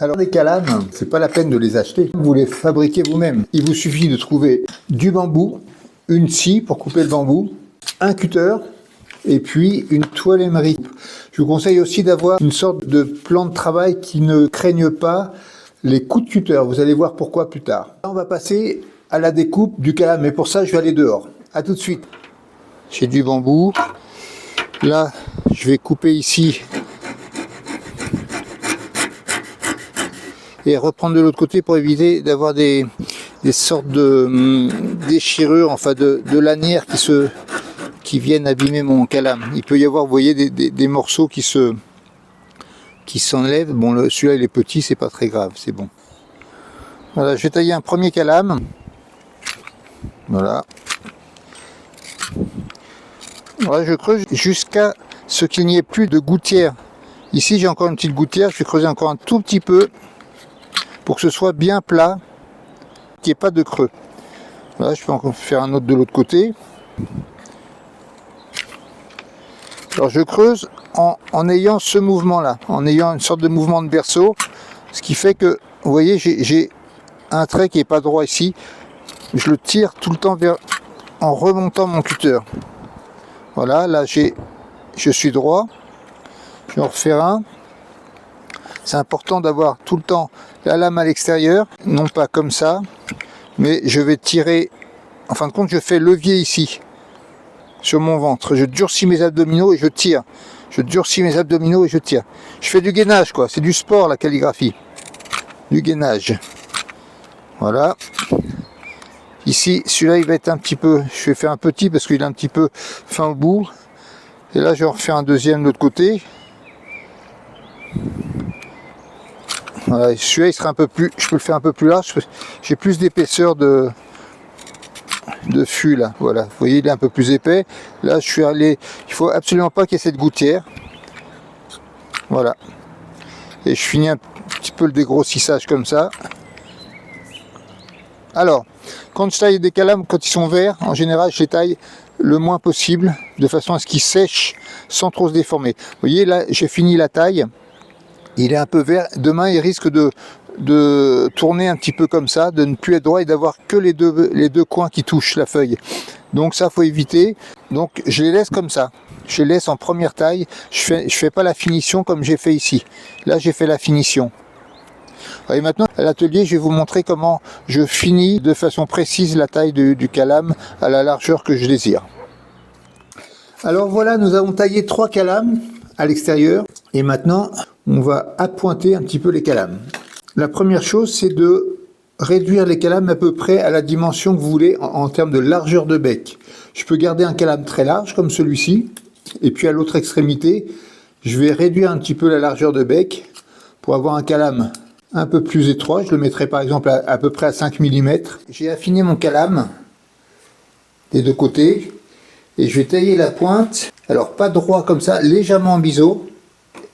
Alors les calames, c'est pas la peine de les acheter, vous les fabriquez vous-même. Il vous suffit de trouver du bambou, une scie pour couper le bambou, un cutter et puis une toile émeri. Je vous conseille aussi d'avoir une sorte de plan de travail qui ne craigne pas les coups de cutter. Vous allez voir pourquoi plus tard. Là, on va passer à la découpe du calame, mais pour ça je vais aller dehors. À tout de suite. J'ai du bambou. Là, je vais couper ici et reprendre de l'autre côté pour éviter d'avoir des sortes de déchirures, enfin de lanières qui viennent abîmer mon calame. Il peut y avoir, vous voyez, des morceaux qui s'enlèvent. Bon, celui-là il est petit, c'est pas très grave, c'est bon. Voilà, je vais tailler un premier calame. Voilà. Voilà, je creuse jusqu'à ce qu'il n'y ait plus de gouttière. Ici j'ai encore une petite gouttière, je vais creuser encore un tout petit peu pour que ce soit bien plat, qu'il n'y ait pas de creux. Là, je peux encore faire un autre de l'autre côté. Alors je creuse en ayant ce mouvement là, en ayant une sorte de mouvement de berceau, ce qui fait que, vous voyez, j'ai un trait qui n'est pas droit ici, je le tire tout le temps en remontant mon cutter. Voilà, là je suis droit, je vais en refaire un. C'est important d'avoir tout le temps la lame à l'extérieur, non pas comme ça, mais je vais tirer, en fin de compte je fais levier ici, sur mon ventre, je durcis mes abdominaux et je tire, je durcis mes abdominaux et je tire. Je fais du gainage quoi, c'est du sport la calligraphie, du gainage. Voilà. Ici, celui-là il va être un petit peu, je vais faire un petit parce qu'il est un petit peu fin au bout. Et là je vais en refaire un deuxième de l'autre côté. Voilà, celui-là il sera un peu plus, je peux le faire un peu plus large, j'ai plus d'épaisseur de fût là, voilà, vous voyez il est un peu plus épais. Là je suis allé, il faut absolument pas qu'il y ait cette gouttière. Voilà. Et je finis un petit peu le dégrossissage comme ça. Alors, quand je taille des calames, quand ils sont verts, en général je les taille le moins possible, de façon à ce qu'ils sèchent sans trop se déformer. Vous voyez là, j'ai fini la taille. Il est un peu vert, demain il risque de tourner un petit peu comme ça, de ne plus être droit et d'avoir que les deux coins qui touchent la feuille. Donc ça faut éviter, donc je les laisse comme ça, je les laisse en première taille, je fais pas la finition comme j'ai fait ici. Là j'ai fait la finition. Et maintenant à l'atelier je vais vous montrer comment je finis de façon précise la taille du calame à la largeur que je désire. Alors voilà, nous avons taillé 3 calames à l'extérieur et maintenant on va appointer un petit peu les calames. La première chose c'est de réduire les calames à peu près à la dimension que vous voulez en termes de largeur de bec. Je peux garder un calame très large comme celui-ci et puis à l'autre extrémité je vais réduire un petit peu la largeur de bec pour avoir un calame un peu plus étroit. Je le mettrai par exemple à peu près à 5 mm. J'ai affiné mon calame des deux côtés et je vais tailler la pointe, alors pas droit comme ça, légèrement en biseau.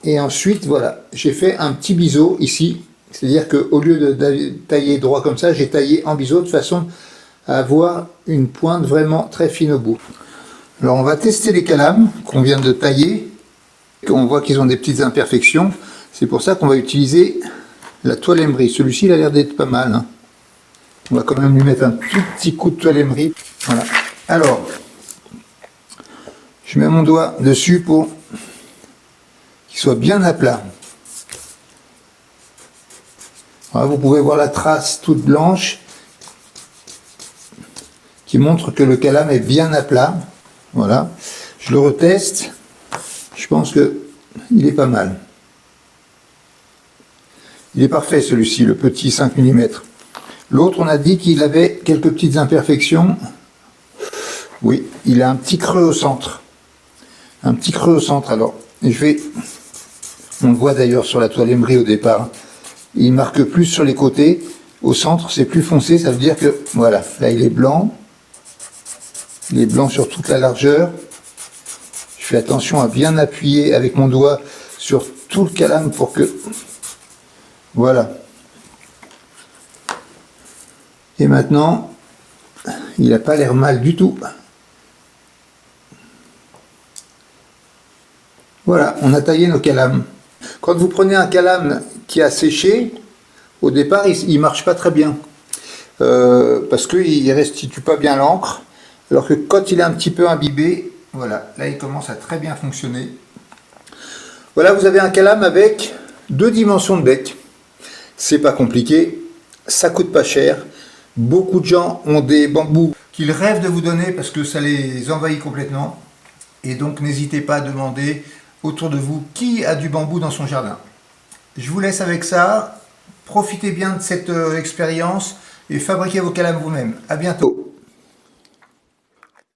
Et ensuite voilà, j'ai fait un petit biseau ici, c'est à dire qu'au lieu de tailler droit comme ça, j'ai taillé en biseau de façon à avoir une pointe vraiment très fine au bout. Alors on va tester les calames qu'on vient de tailler. On voit qu'ils ont des petites imperfections, c'est pour ça qu'on va utiliser la toile émeri. Celui-ci il a l'air d'être pas mal, hein. On va quand même lui mettre un tout petit coup de toile émeri. Voilà. Alors je mets mon doigt dessus pour qu'il soit bien à plat. Voilà, vous pouvez voir la trace toute blanche qui montre que le calame est bien à plat. Voilà, je le reteste. Je pense que il est pas mal. Il est parfait celui-ci, le petit 5 mm. L'autre, on a dit qu'il avait quelques petites imperfections. Oui, il a un petit creux au centre. Un petit creux au centre. Alors, on le voit d'ailleurs sur la toile émeri au départ. Il marque plus sur les côtés. Au centre, c'est plus foncé. Ça veut dire que, voilà, là il est blanc. Il est blanc sur toute la largeur. Je fais attention à bien appuyer avec mon doigt sur tout le calame pour que... Voilà. Et maintenant, il n'a pas l'air mal du tout. Voilà, on a taillé nos calames. Quand vous prenez un calame qui a séché, au départ, il ne marche pas très bien. Parce qu'il ne restitue pas bien l'encre. Alors que quand il est un petit peu imbibé, voilà, là il commence à très bien fonctionner. Voilà, vous avez un calame avec 2 dimensions de bec. C'est pas compliqué, ça coûte pas cher. Beaucoup de gens ont des bambous qu'ils rêvent de vous donner parce que ça les envahit complètement. Et donc n'hésitez pas à demander autour de vous qui a du bambou dans son jardin. Je vous laisse avec ça. Profitez bien de cette expérience et fabriquez vos calames vous-même. À bientôt.